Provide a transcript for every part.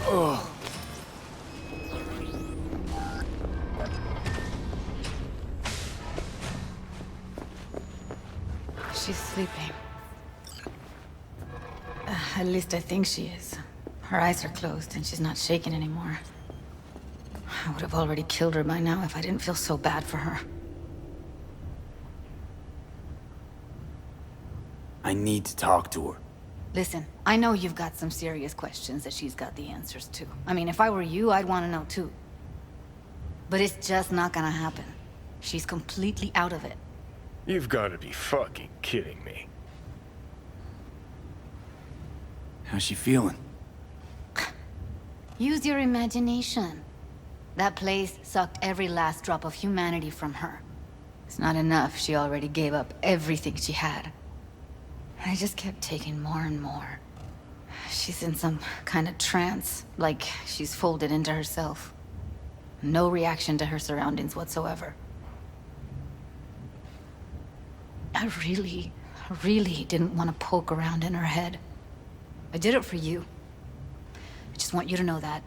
Oh. She's sleeping. At least I think she is. Her eyes are closed and she's not shaking anymore. I would have already killed her by now if I didn't feel so bad for her. I need to talk to her. Listen, I know you've got some serious questions that she's got the answers to. I mean, if I were you, I'd want to know too. But it's just not gonna happen. She's completely out of it. You've got to be fucking kidding me. How's she feeling? Use your imagination. That place sucked every last drop of humanity from her. It's not enough, she already gave up everything she had. I just kept taking more and more. She's in some kind of trance, like she's folded into herself. No reaction to her surroundings whatsoever. I really didn't want to poke around in her head. I did it for you. I just want you to know that.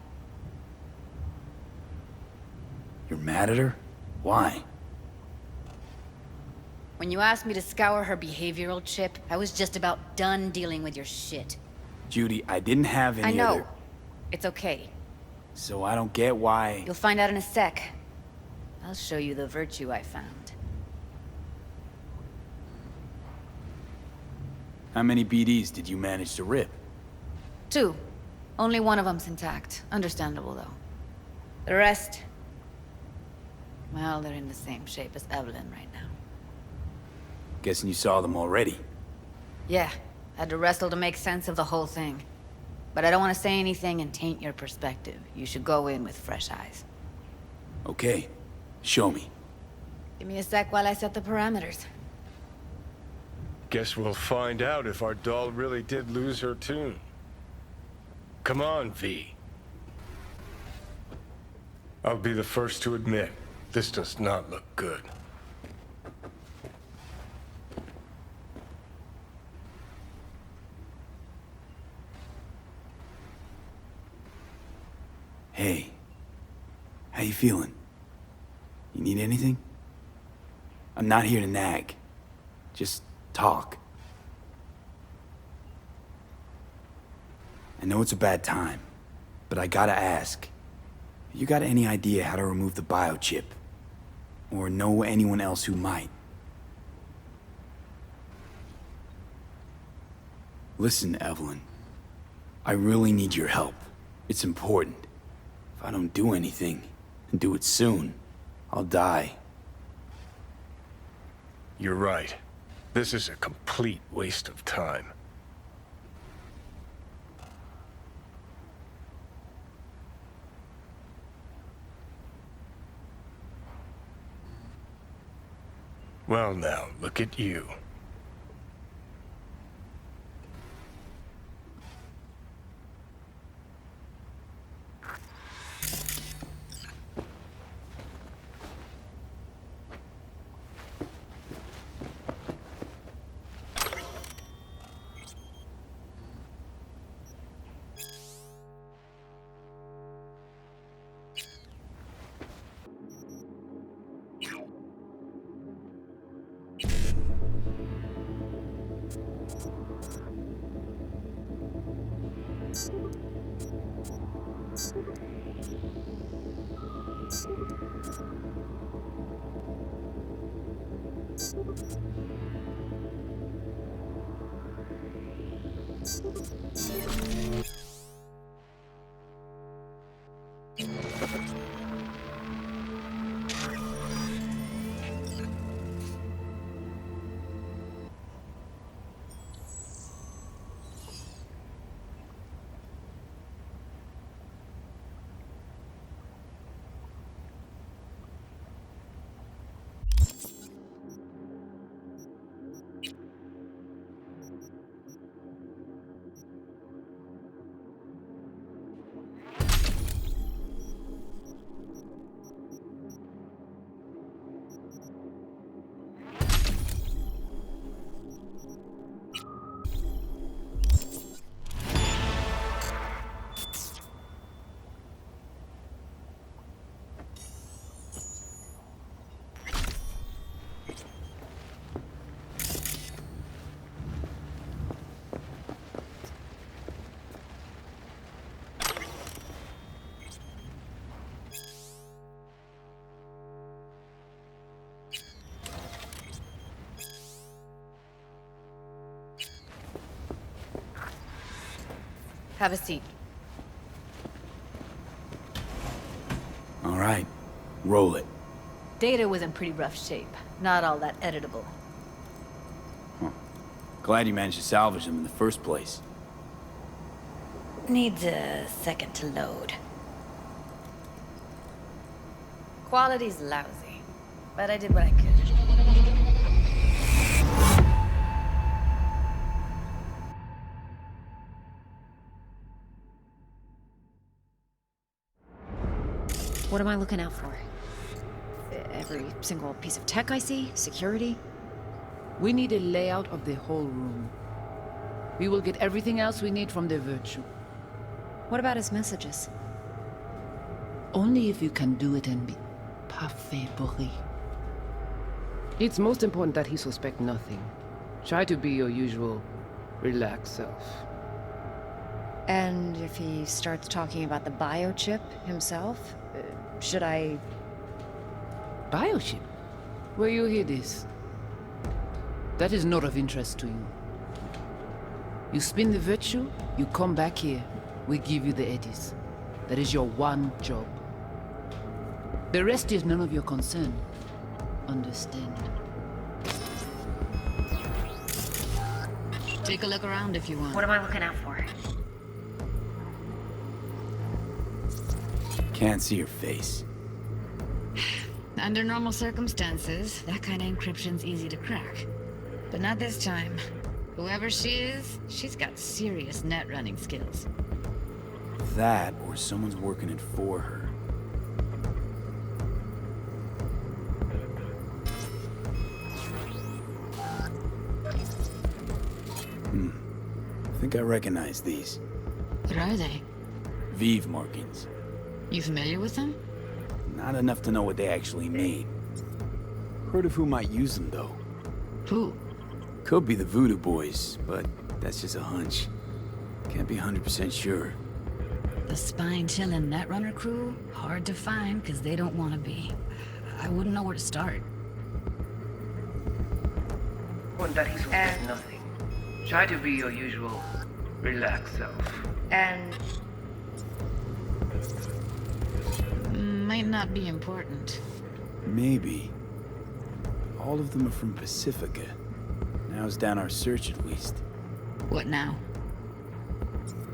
You're mad at her? Why? When you asked me to scour her behavioral chip, I was just about done dealing with your shit. Judy, I didn't have any I know. other... It's okay. So I don't get why... You'll find out in a sec. I'll show you the virtue I found. How many BDs did you manage to rip? 2. Only one of them's intact. Understandable, though. The rest... well, they're in the same shape as Evelyn right now. Guessing you saw them already. Yeah, had to wrestle to make sense of the whole thing. But I don't want to say anything and taint your perspective. You should go in with fresh eyes. Okay, show me. Give me a sec while I set the parameters. Guess we'll find out if our doll really did lose her tune. Come on, V. I'll be the first to admit, this does not look good. Hey, how you feeling? You need anything? I'm not here to nag. Just talk. I know it's a bad time, but I gotta ask. You got any idea how to remove the biochip? Or know anyone else who might? Listen, Evelyn. I really need your help. It's important. If I don't do anything, and do it soon, I'll die. You're right. This is a complete waste of time. Well now, look at you. Have a seat. All right, roll it. Data was in pretty rough shape. Not all that editable. Glad you managed to salvage them in the first place. Needs a second to load. Quality's lousy, but I did what I could. What am I looking out for? Every single piece of tech I see? Security? We need a layout of the whole room. We will get everything else we need from the virtue. What about his messages? Only if you can do it and be parfait bourré. It's most important that he suspect nothing. Try to be your usual, relaxed self. And if he starts talking about the biochip himself, should I... Biochip? Where you hear this? That is not of interest to you. You spin the virtue, you come back here. We give you the eddies. That is your one job. The rest is none of your concern. Understand? Take a look around if you want. What am I looking out for? Can't see your face. Under normal circumstances, that kind of encryption's easy to crack. But not this time. Whoever she is, she's got serious net running skills. That, or someone's working it for her. I think I recognize these. What are they? Vive markings. You familiar with them? Not enough to know what they actually mean. Heard of who might use them, though. Who? Could be the Voodoo Boys, but that's just a hunch. Can't be 100% sure. The spine-chilling Netrunner crew? Hard to find, because they don't want to be. I wouldn't know where to start. That he suspects nothing. Try to be your usual, relaxed self. And... Might not be important. Maybe. All of them are from Pacifica. Now's down our search, at least. What now?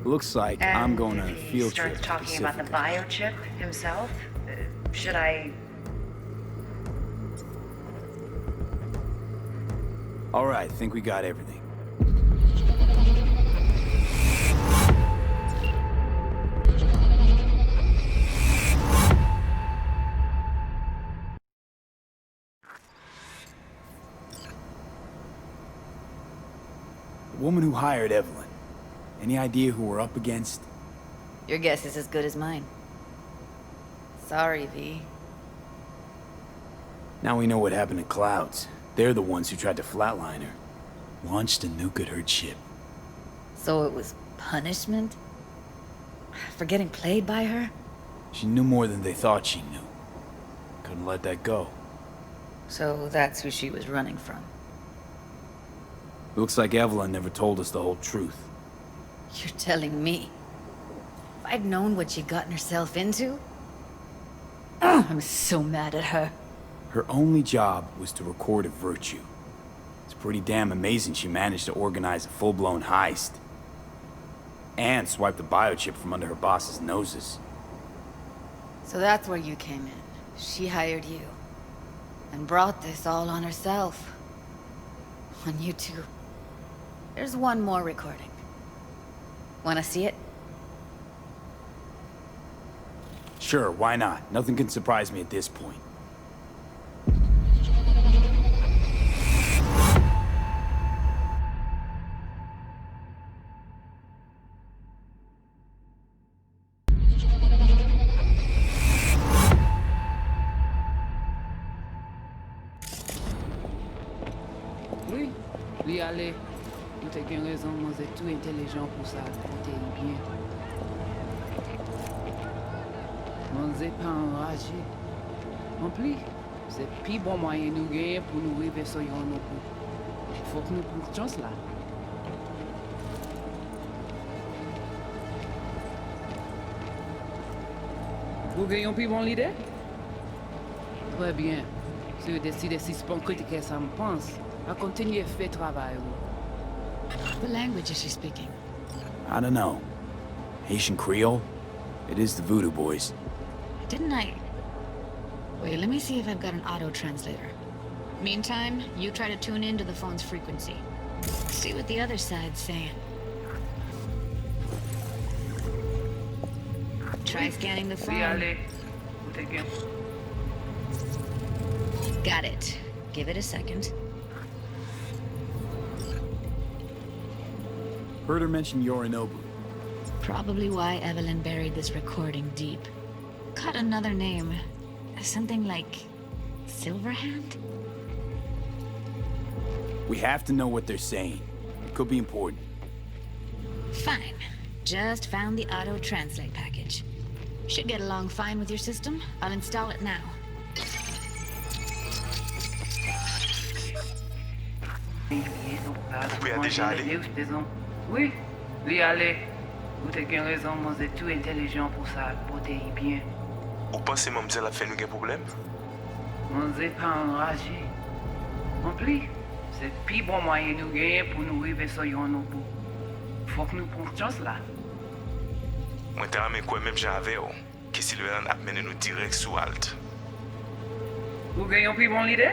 Looks like I'm going on a field trip to starts talking about the Pacifica. biochip himself, should I... All right, think we got everything. The woman who hired Evelyn. Any idea who we're up against? Your guess is as good as mine. Sorry, V. Now we know what happened to Clouds. They're the ones who tried to flatline her. Launched a nuke at her ship. So it was punishment? For getting played by her? She knew more than they thought she knew. Couldn't let that go. So that's who she was running from. Looks like Evelyn never told us the whole truth. You're telling me? If I'd known what she'd gotten herself into? Ugh, I'm so mad at her. Her only job was to record a virtue. It's pretty damn amazing she managed to organize a full-blown heist. And swipe the biochip from under her boss's noses. So that's where you came in. She hired you. And brought this all on herself. On you two. There's one more recording. Wanna see it? Sure, why not? Nothing can surprise me at this point. Oui, lui aller. Ou t'as qu'une raison, moi c'est tout intelligent pour ça, compter bien. Moi c'est pas enragé. En plus, c'est plus bon moyen nous gagner pour nous arriver sur yon non plus. Faut que nous prenions chance là. Vous gagnez plus bon l'idée? Très bien. Si vous décidez si sponky que ça me pense, à continuer à faire travail. What language is she speaking? I don't know. Haitian Creole? It is the Voodoo Boys. Didn't I... Wait, let me see if I've got an auto-translator. Meantime, you try to tune into the phone's frequency. See what the other side's saying. Try scanning the phone. Got it. Give it a second. Heard her mention Yorinobu. Probably why Evelyn buried this recording deep. Caught another name. Something like... Silverhand? We have to know what they're saying. It could be important. Fine. Just found the auto-translate package. Should get along fine with your system. I'll install it now. Vous pouvez déjà aller. Oui, lui aller. Vous avez raison, moi c'est tout intelligent pour ça, pour te bien. Ou pensez moi me dire la fait nous un problème? Moi c'est pas enragé. En plus, c'est le plus bon moyen de nous gagner pour nous arriver sur nos bout. Faut que nous prenions chance là. Moi t'ai ramé quoi même j'avais que Silverhand a mené nous direct sous Alt. Vous gagnez plus bon l'idée?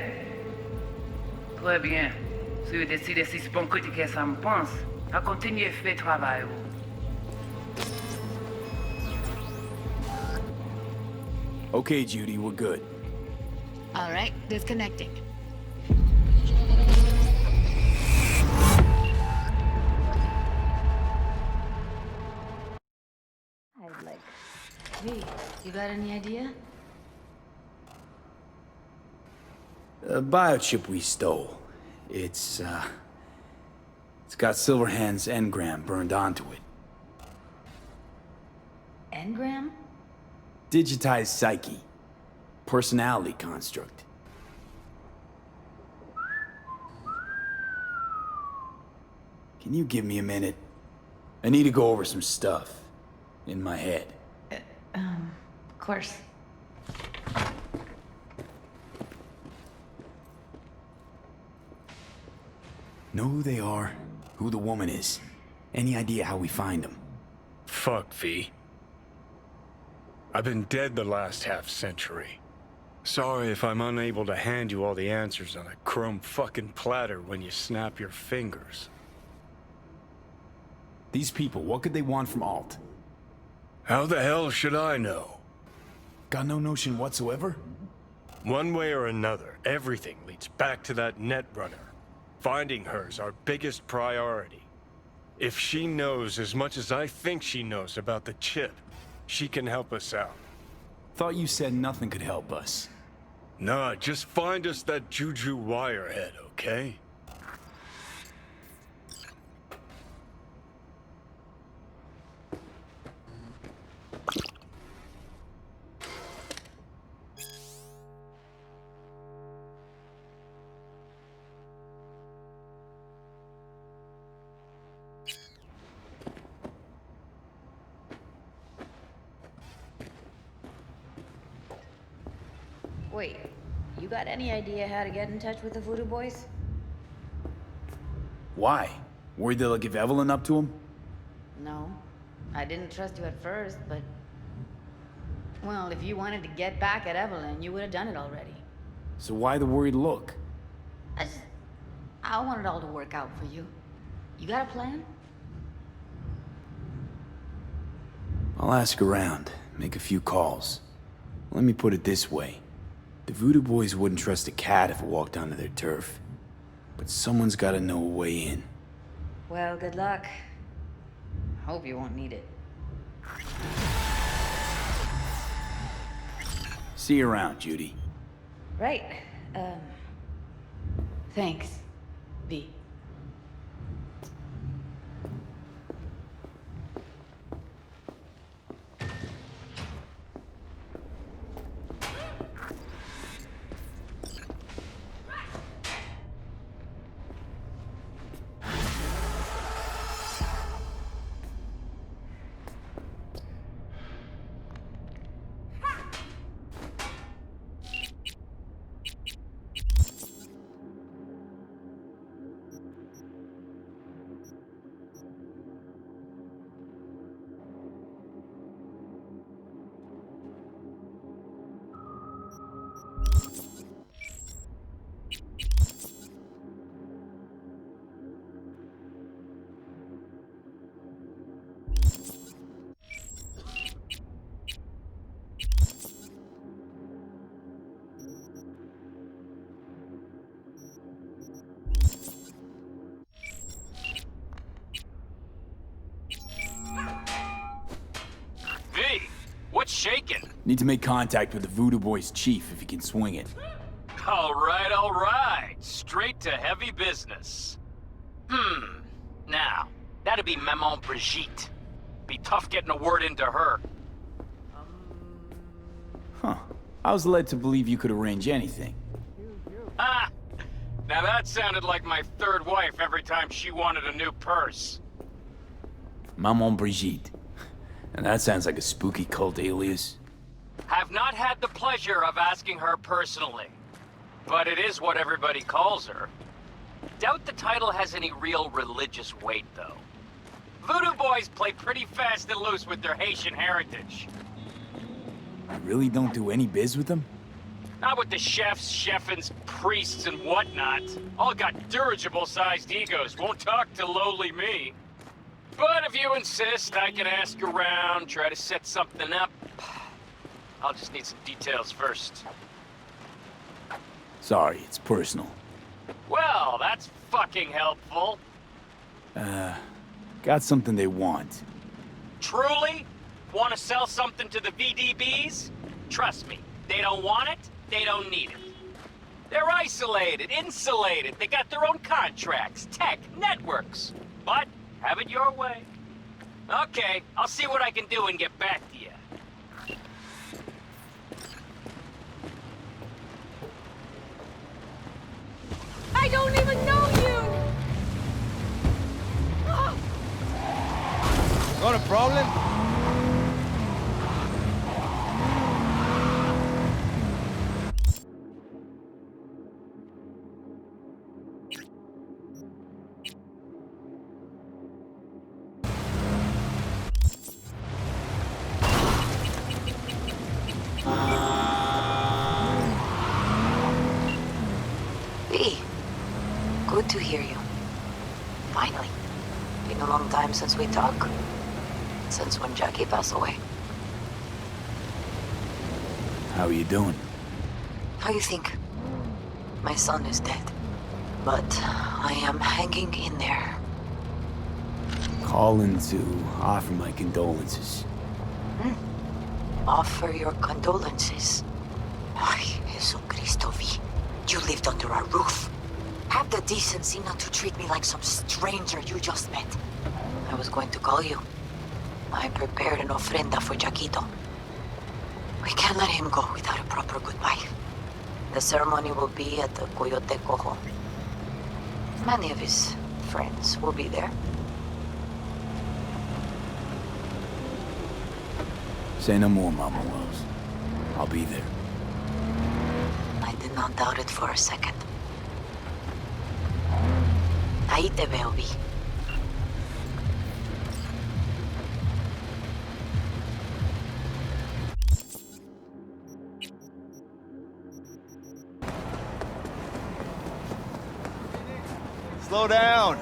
Très bien. Si vous décidez si c'est bon que ça me pense, à continuer à faire travail. Okay, Judy, we're good. All right, disconnecting. I'd like... Hey, you got any idea? The biochip we stole. It's got Silverhand's engram burned onto it. Engram? Digitized psyche. Personality construct. Can you give me a minute? I need to go over some stuff. In my head. Of course. Know who they are, who the woman is. Any idea how we find them? Fuck, V. I've been dead the last half-century. Sorry if I'm unable to hand you all the answers on a chrome fucking platter when you snap your fingers. These people, what could they want from Alt? How the hell should I know? Got no notion whatsoever? One way or another, everything leads back to that netrunner. Finding her's our biggest priority. If she knows as much as I think she knows about the chip, she can help us out. Thought you said nothing could help us. Nah, just find us that Juju wirehead, okay? Wait, you got any idea how to get in touch with the Voodoo Boys? Why? Worried they'll give Evelyn up to him? No. I didn't trust you at first, but... Well, if you wanted to get back at Evelyn, you would have done it already. So why the worried look? I want it all to work out for you. You got a plan? I'll ask around, make a few calls. Let me put it this way. The Voodoo Boys wouldn't trust a cat if it walked onto their turf. But someone's gotta know a way in. Well, good luck. Hope you won't need it. See you around, Judy. Right. Thanks, V. shaking? Need to make contact with the Voodoo Boys chief if you can swing it. All right. Straight to heavy business. Now, that'd be Maman Brigitte. Be tough getting a word into her. Huh. I was led to believe you could arrange anything. Ah! Now that sounded like my third wife every time she wanted a new purse. Maman Brigitte. And that sounds like a spooky cult alias. Have not had the pleasure of asking her personally. But it is what everybody calls her. Doubt the title has any real religious weight, though. Voodoo Boys play pretty fast and loose with their Haitian heritage. You really don't do any biz with them? Not with the chefs, cheffins, priests, and whatnot. All got dirigible-sized egos, won't talk to lowly me. But if you insist, I can ask around, try to set something up. I'll just need some details first. Sorry, it's personal. Well, that's fucking helpful. Got something they want. Truly? Want to sell something to the VDBs? Trust me, they don't want it, they don't need it. They're isolated, insulated, they got their own contracts, tech, networks. But, have it your way. Okay, I'll see what I can do and get back to you. I don't even know you! Got a problem? Good to hear you. Finally. Been a long time since we talked. Since when Jackie passed away. How are you doing? How you think? My son is dead. But I am hanging in there. Calling to offer my condolences. Offer your condolences. Ay, Jesucristo V. You lived under our roof. Have the decency not to treat me like some stranger you just met. I was going to call you. I prepared an ofrenda for Jaquito. We can't let him go without a proper goodbye. The ceremony will be at the Coyote Cojo. Many of his friends will be there. Say no more, Mama Rose. I'll be there. I did not doubt it for a second. Ahí te veo, Vi. Slow down.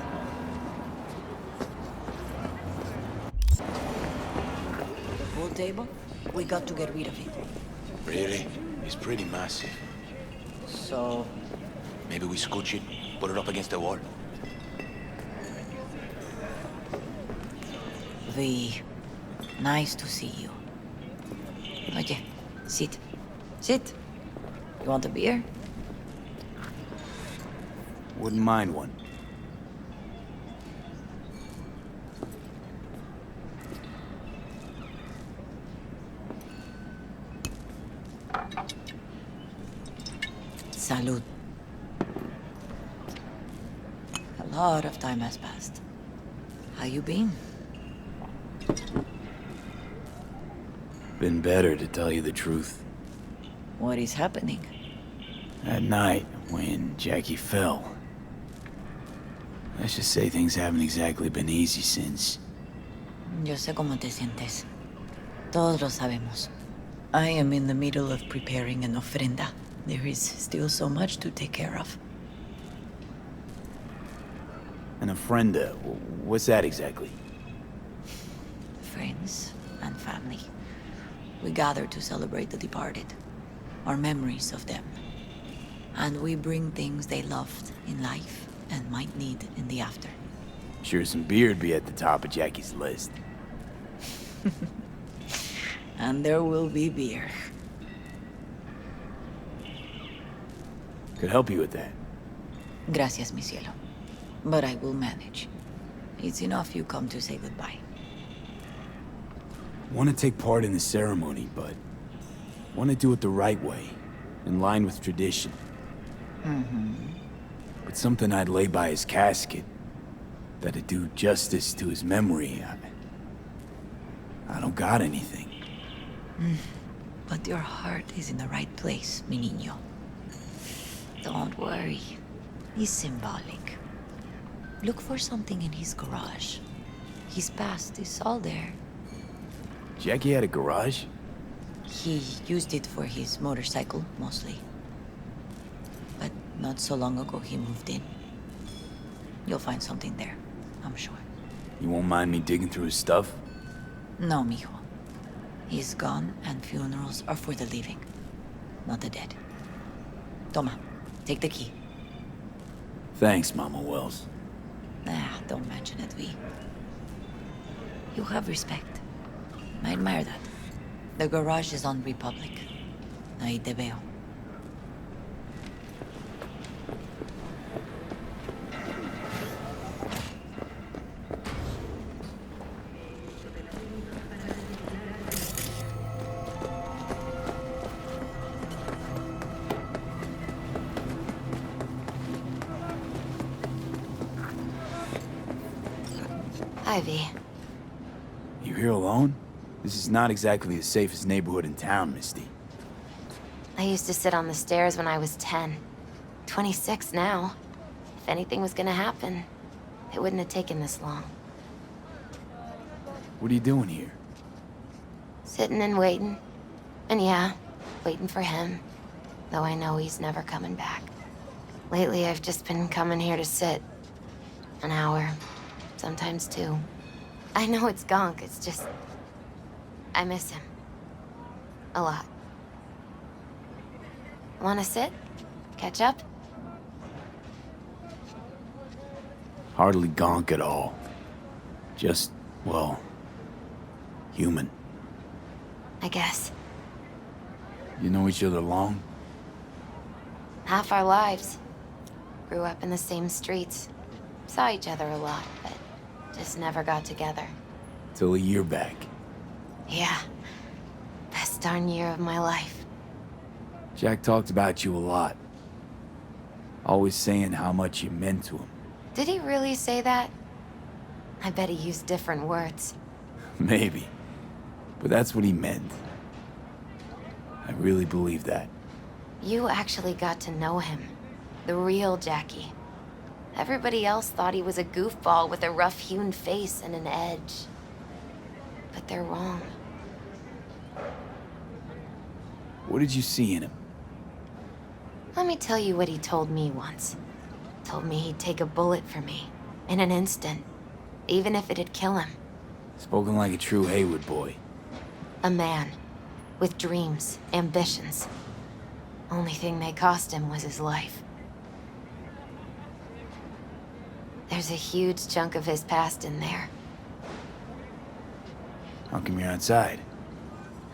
The pool table? We got to get rid of it. Really? It's pretty massive. So... Maybe we scooch it, put it up against the wall. V, nice to see you. Oye, sit. Sit. You want a beer? Wouldn't mind one. Salud. A lot of time has passed. How you been? Been better, to tell you the truth. What is happening? That night, when Jackie fell. Let's just say things haven't exactly been easy since. Yo sé cómo te sientes. Todos lo sabemos. I am in the middle of preparing an ofrenda. There is still so much to take care of. An ofrenda, what's that exactly? Friends and family. We gather to celebrate the departed. Our memories of them. And we bring things they loved in life and might need in the after. Sure some beer'd be at the top of Jackie's list. And there will be beer. Could help you with that. Gracias, mi cielo. But I will manage. It's enough you come to say goodbye. Want to take part in the ceremony, but want to do it the right way, in line with tradition. But something I'd lay by his casket, that'd do justice to his memory. I don't got anything. But your heart is in the right place, mi niño. Don't worry. He's symbolic. Look for something in his garage. His past is all there. Jackie had a garage? He used it for his motorcycle, mostly. But not so long ago, he moved in. You'll find something there, I'm sure. You won't mind me digging through his stuff? No, mijo. He's gone, and funerals are for the living, not the dead. Toma, take the key. Thanks, Mama Wells. Don't mention it, V. You have respect. I admire that. The garage is on Republic. Ahí te veo. Ivy. You here alone? This is not exactly the safest neighborhood in town, Misty. I used to sit on the stairs when I was 10. 26 now. If anything was gonna happen, it wouldn't have taken this long. What are you doing here? Sitting and waiting. And yeah, waiting for him. Though I know he's never coming back. Lately, I've just been coming here to sit. An hour. Sometimes 2. I know it's gonk, it's just... I miss him. A lot. Wanna sit? Catch up? Hardly gonk at all. Just, well, human. I guess. You know each other long? Half our lives. Grew up in the same streets. Saw each other a lot, but just never got together. Till a year back. Yeah. Best darn year of my life. Jack talked about you a lot. Always saying how much you meant to him. Did he really say that? I bet he used different words. Maybe. But that's what he meant. I really believe that. You actually got to know him. The real Jackie. Everybody else thought he was a goofball with a rough-hewn face and an edge. But they're wrong. What did you see in him? Let me tell you what he told me once. Told me he'd take a bullet for me. In an instant. Even if it'd kill him. Spoken like a true Haywood boy. A man. With dreams, ambitions. Only thing they cost him was his life. There's a huge chunk of his past in there. How come you're outside?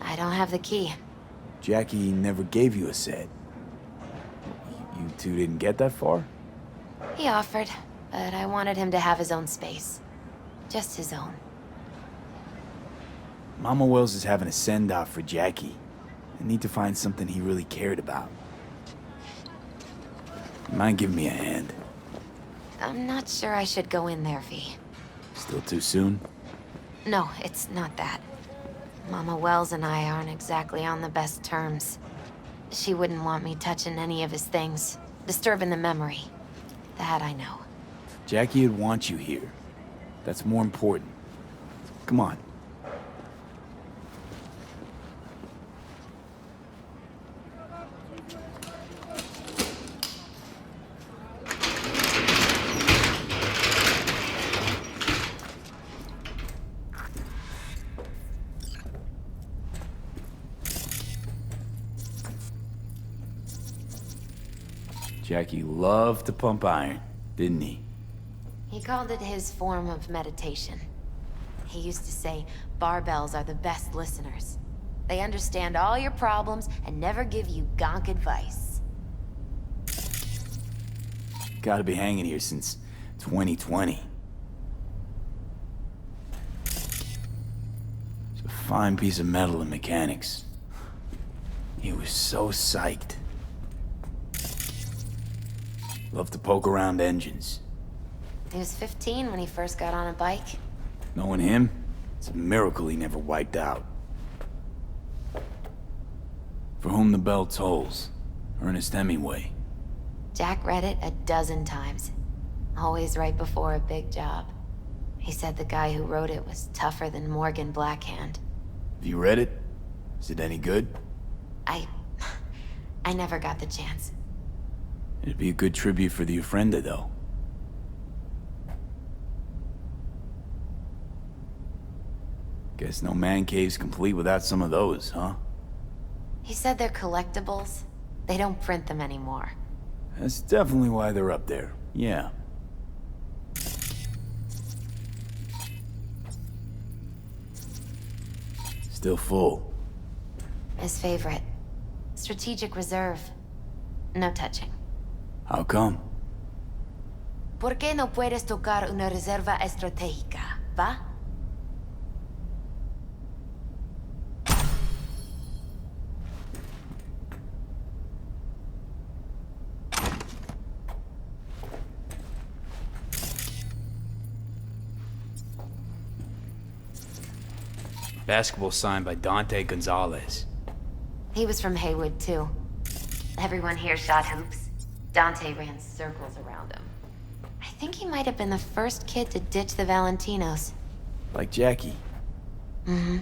I don't have the key. Jackie never gave you a set. You two didn't get that far? He offered, but I wanted him to have his own space. Just his own. Mama Wells is having a send-off for Jackie. I need to find something he really cared about. You mind giving me a hand? I'm not sure I should go in there, V. Still too soon? No, it's not that. Mama Wells and I aren't exactly on the best terms. She wouldn't want me touching any of his things, disturbing the memory. That I know. Jackie would want you here. That's more important. Come on. Jackie loved to pump iron, didn't he? He called it his form of meditation. He used to say barbells are the best listeners. They understand all your problems and never give you gonk advice. Gotta be hanging here since 2020. It's a fine piece of metal and mechanics. He was so psyched. Loved to poke around engines. He was 15 when he first got on a bike. Knowing him, it's a miracle he never wiped out. For whom the bell tolls, Ernest Hemingway. Jack read it a dozen times. Always right before a big job. He said the guy who wrote it was tougher than Morgan Blackhand. Have you read it? Is it any good? I never got the chance. It'd be a good tribute for the ofrenda, though. Guess no man cave's complete without some of those, huh? He said they're collectibles. They don't print them anymore. That's definitely why they're up there, yeah. Still full. His favorite. Strategic reserve. No touching. How come? ¿Por qué no puedes tocar una reserva estratégica, va? Basketball signed by Dante Gonzalez. He was from Haywood, too. Everyone here shot hoops. Dante ran circles around him. I think he might have been the first kid to ditch the Valentinos. Like Jackie. Mm-hmm.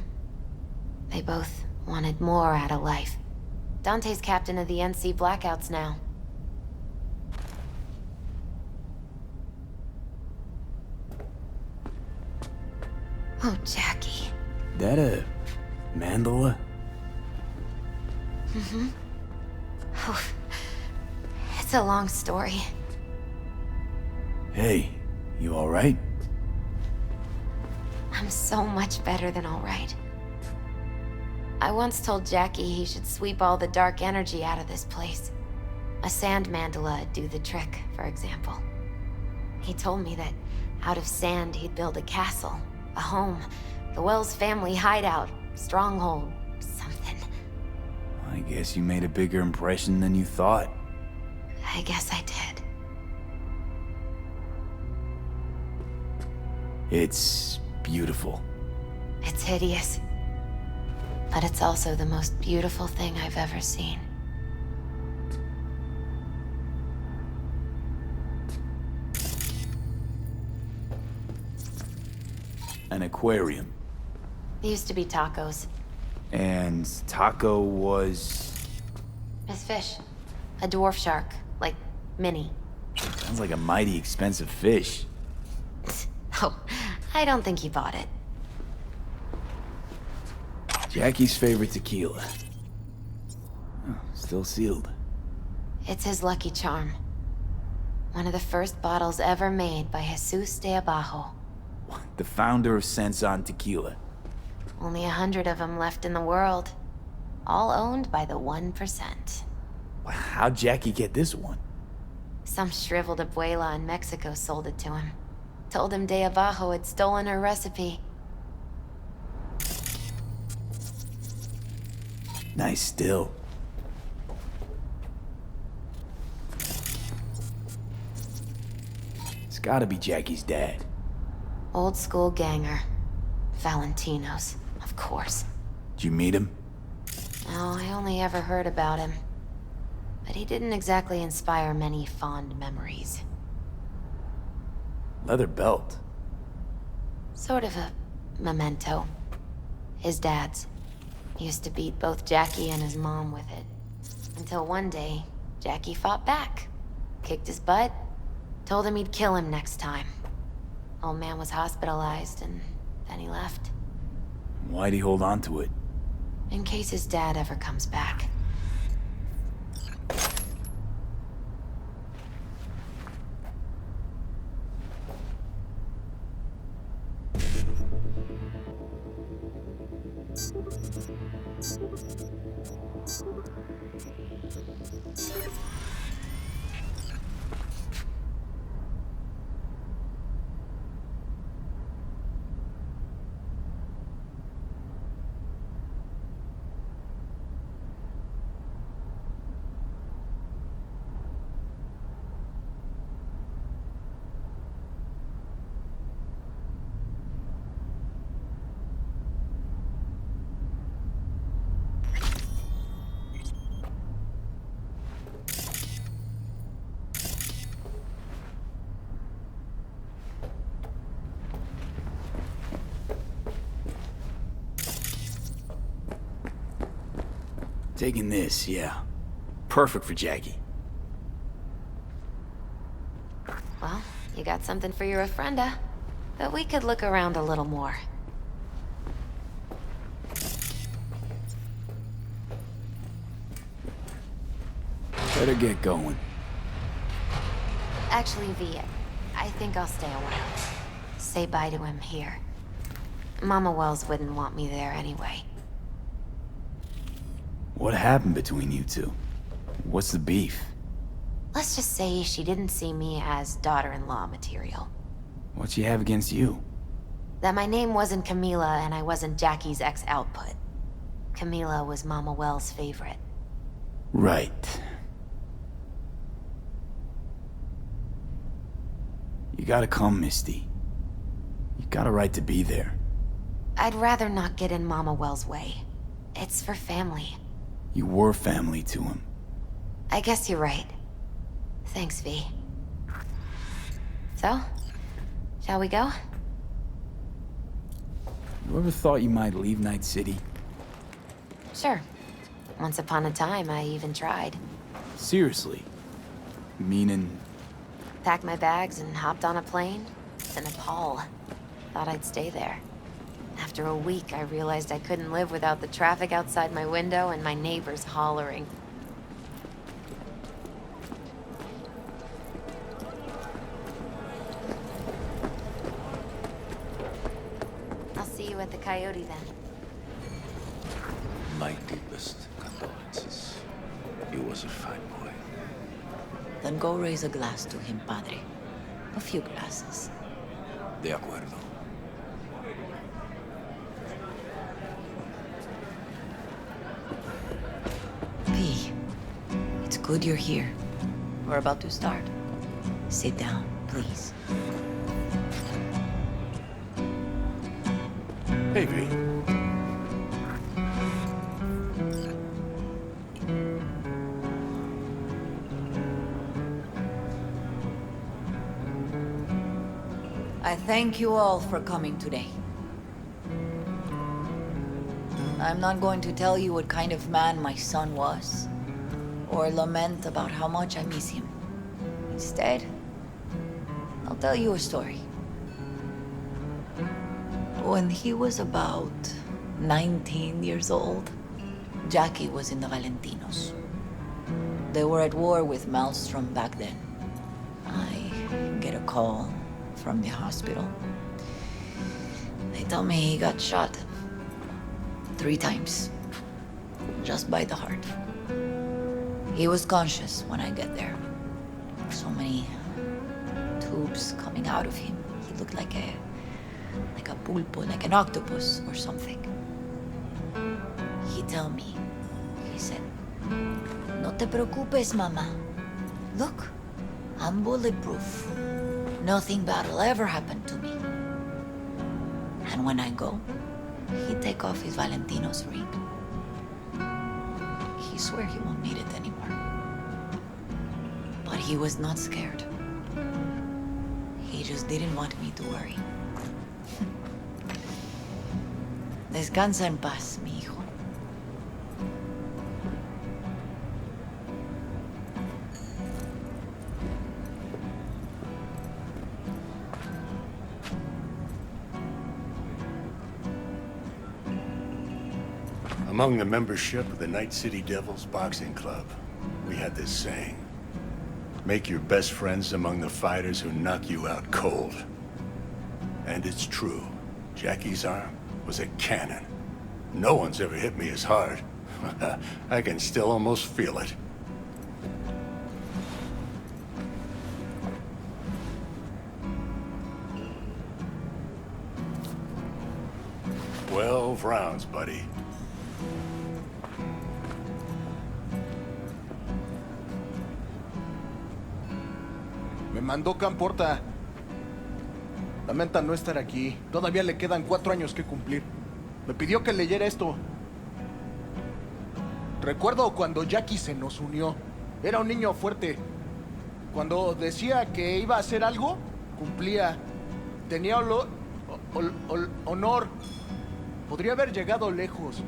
They both wanted more out of life. Dante's captain of the NC Blackouts now. Oh, Jackie. That a mandala? Mm-hmm. Oh, it's a long story. Hey, you alright? I'm so much better than alright. I once told Jackie he should sweep all the dark energy out of this place. A sand mandala'd do the trick, for example. He told me that out of sand he'd build a castle, a home, the Wells family hideout, stronghold, something. I guess you made a bigger impression than you thought. I guess I did. It's beautiful. It's hideous. But it's also the most beautiful thing I've ever seen. An aquarium. It used to be tacos. And Taco was... His fish. A dwarf shark. Like, Minnie. Sounds like a mighty expensive fish. Oh, I don't think he bought it. Jackie's favorite tequila. Oh, still sealed. It's his lucky charm. One of the first bottles ever made by Jesus de Abajo. The founder of Sensan Tequila. Only 100 of them left in the world. All owned by the 1%. How'd Jackie get this one? Some shriveled abuela in Mexico sold it to him. Told him de Abajo had stolen her recipe. Nice still. It's gotta be Jackie's dad. Old school ganger. Valentinos, of course. Did you meet him? No, I only ever heard about him. But he didn't exactly inspire many fond memories. Leather belt. Sort of a memento. His dad's. Used to beat both Jackie and his mom with it. Until one day, Jackie fought back. Kicked his butt. Told him he'd kill him next time. Old man was hospitalized, and then he left. Why'd he hold on to it? In case his dad ever comes back. Taking this, yeah. Perfect for Jackie. Well, you got something for your ofrenda. But we could look around a little more. Better get going. Actually, V, I think I'll stay a while. Say bye to him here. Mama Wells wouldn't want me there anyway. What happened between you two? What's the beef? Let's just say she didn't see me as daughter-in-law material. What'd she have against you? That my name wasn't Camila and I wasn't Jackie's ex-output. Camila was Mama Wells' favorite. Right. You gotta come, Misty. You got a right to be there. I'd rather not get in Mama Wells' way. It's for family. You were family to him. I guess you're right. Thanks, V. So, shall we go? You ever thought you might leave Night City? Sure. Once upon a time, I even tried. Seriously? Meaning... Packed my bags and hopped on a plane to Nepal. Thought I'd stay there. After a week, I realized I couldn't live without the traffic outside my window and my neighbors hollering. I'll see you at the Coyote then. My deepest condolences. He was a fine boy. Then go raise a glass to him, Padre. A few glasses. De acuerdo. V, it's good you're here. We're about to start. Sit down, please. Hey, V. I thank you all for coming today. I'm not going to tell you what kind of man my son was, or lament about how much I miss him. Instead, I'll tell you a story. When he was about 19 years old, Jackie was in the Valentinos. They were at war with Maelstrom back then. I get a call from the hospital. They tell me he got shot 3 times, just by the heart. He was conscious when I get there. So many tubes coming out of him. He looked like a pulpo, like an octopus or something. He tell me, he said, "No te preocupes, mama. Look, I'm bulletproof. Nothing bad will ever happen to me." And when I go, he'd take off his Valentino's ring. He swear he won't need it anymore. But he was not scared. He just didn't want me to worry. Descansa en paz, mi hijo. Among the membership of the Night City Devils Boxing Club, we had this saying: make your best friends among the fighters who knock you out cold. And it's true. Jackie's arm was a cannon. No one's ever hit me as hard. I can still almost feel it. "12 rounds, buddy." Me mandó Camporta. Lamenta no estar aquí. Todavía le quedan 4 años que cumplir. Me pidió que leyera esto. Recuerdo cuando Jackie se nos unió. Era un niño fuerte. Cuando decía que iba a hacer algo, cumplía. Tenía honor. Podría haber llegado lejos.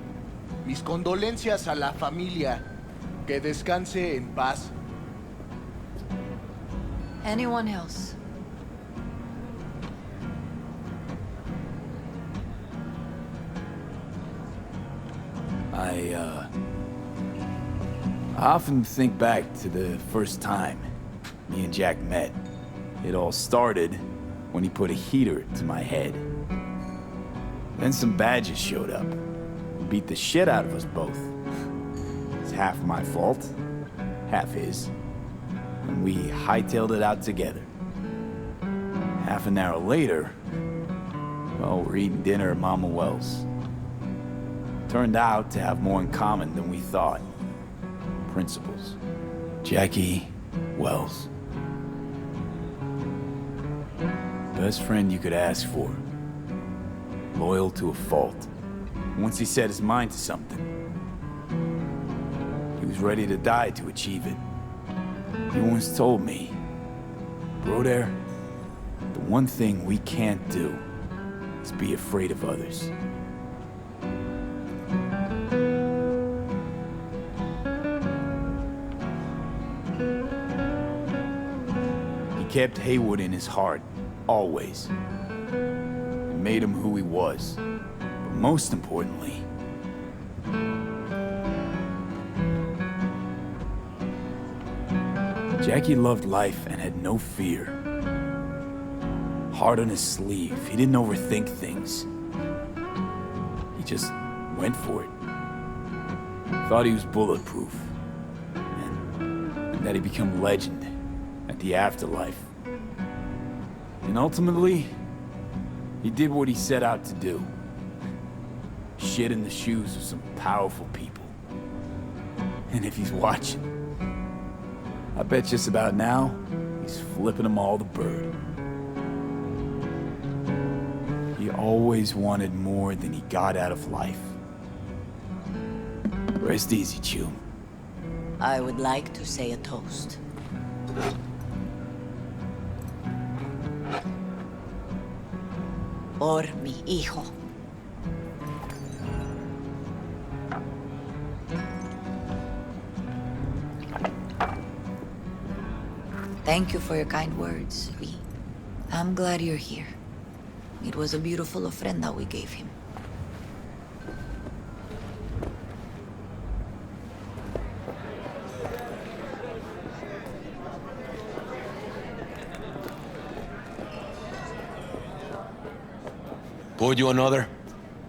Mis condolencias a la familia. Que descanse en paz. Anyone else? I often think back to the first time me and Jack met. It all started when he put a heater to my head. Then some badges showed up, beat the shit out of us both. It's half my fault, half his. And we hightailed it out together. Half an hour later, well, we're eating dinner at Mama Wells. Turned out to have more in common than we thought. Principles. Jackie Wells. Best friend you could ask for. Loyal to a fault. Once he set his mind to something, he was ready to die to achieve it. He once told me, "Broder, the one thing we can't do is be afraid of others." He kept Haywood in his heart, always. It made him who he was. But most importantly, Jackie loved life and had no fear. Heart on his sleeve, he didn't overthink things. He just went for it. Thought he was bulletproof. And that he'd become legend at the afterlife. And ultimately, he did what he set out to do. Shit in the shoes of some powerful people. And if he's watching, I bet just about now, he's flipping them all the bird. He always wanted more than he got out of life. Rest easy, Chew. I would like to say a toast. Por mi hijo. Thank you for your kind words, V. I'm glad you're here. It was a beautiful ofrenda we gave him. Pour you another?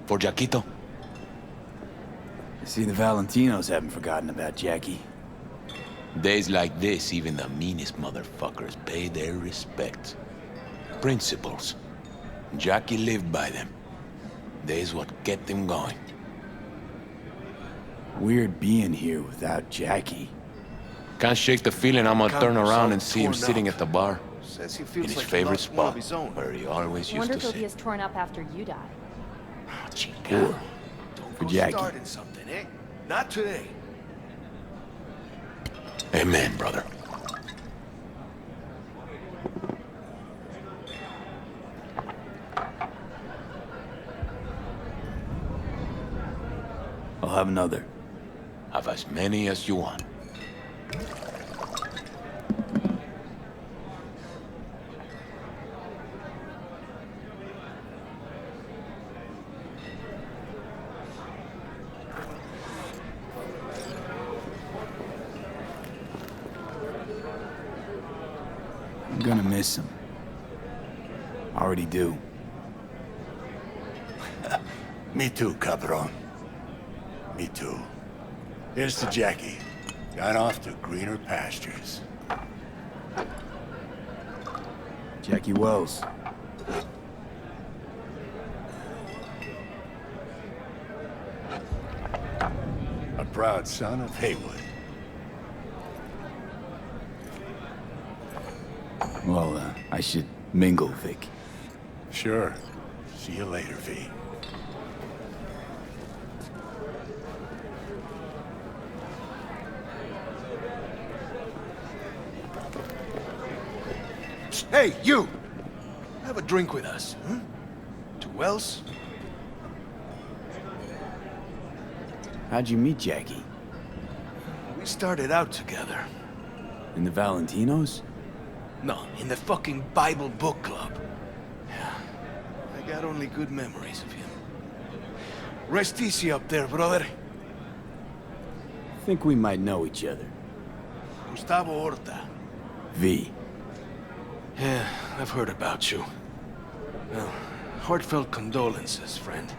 For Jaquito? I see the Valentinos haven't forgotten about Jackie. Days like this, even the meanest motherfuckers pay their respects. Principles. Jackie lived by them. They's what kept him going. Weird being here without Jackie. Can't shake the feeling I'm gonna turn around and see him torn sitting up. at the bar. Says he In feels his like he favorite lost one of spot, his own. where he always used Wonder to if he'll sit. be as torn up after you die. Poor. For Jackie. Starting something, eh? Not today. Amen, brother. I'll have another. Have as many as you want. I'm gonna miss him. I already do. Me too, cabron. Me too. Here's to Jackie. Gone off to greener pastures. Jackie Wells. A proud son of Haywood. Well, I should mingle, Vic. Sure. See you later, V. Hey, you! Have a drink with us, hmm? To Wells? How'd you meet Jackie? We started out together. In the Valentinos? No, in the fucking Bible book club. Yeah, I got only good memories of him. Rest easy up there, brother. Think we might know each other. Gustavo Horta. V. Yeah, I've heard about you. Well, heartfelt condolences, friend.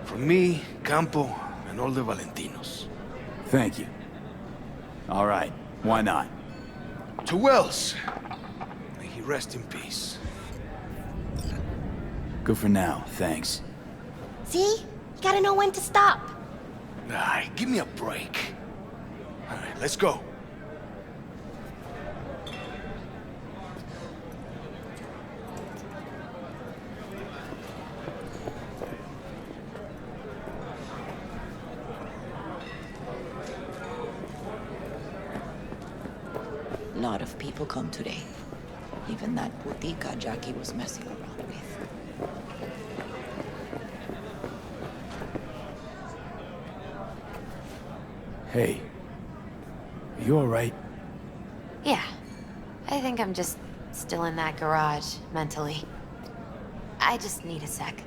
From me, Campo, and all the Valentinos. Thank you. All right, why not? To Wells. May he rest in peace. Good for now, thanks. See? You gotta know when to stop. Nah, give me a break. All right, let's go. A lot of people come today. Even that putica Jackie was messing around with. Hey. Are you alright? Yeah. I think I'm just still in that garage, mentally. I just need a sec.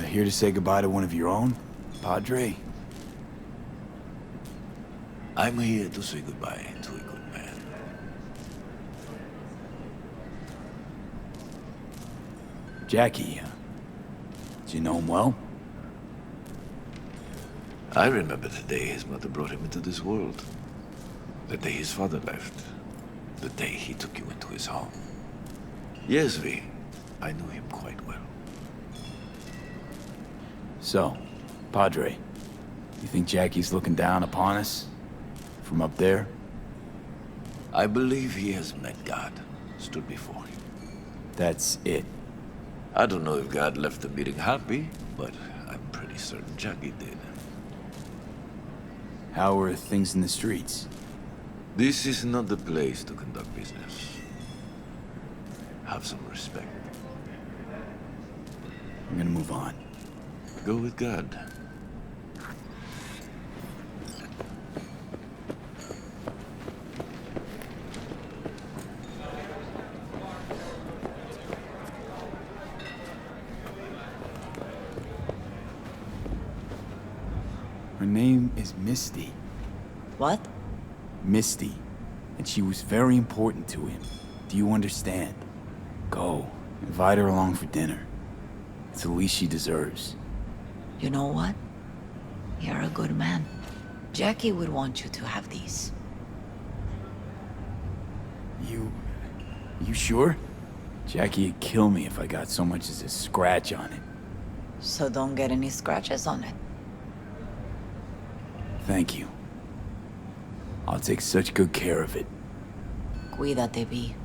Here to say goodbye to one of your own, Padre? I'm here to say goodbye to a good man. Jackie, did you know him well? I remember the day his mother brought him into this world. The day his father left. The day he took you into his home. Yes, V. I knew him quite well. So, Padre, you think Jackie's looking down upon us? From up there? I believe he has met God, stood before him. That's it. I don't know if God left the meeting happy, but I'm pretty certain Jackie did. How are things in the streets? This is not the place to conduct business. Have some respect. I'm gonna move on. Go with God. Her name is Misty. What? Misty. And she was very important to him. Do you understand? Go. Invite her along for dinner. It's the least she deserves. You know what? You're a good man. Jackie would want you to have these. You sure? Jackie'd kill me if I got so much as a scratch on it. So don't get any scratches on it. Thank you. I'll take such good care of it. Cuídate, V.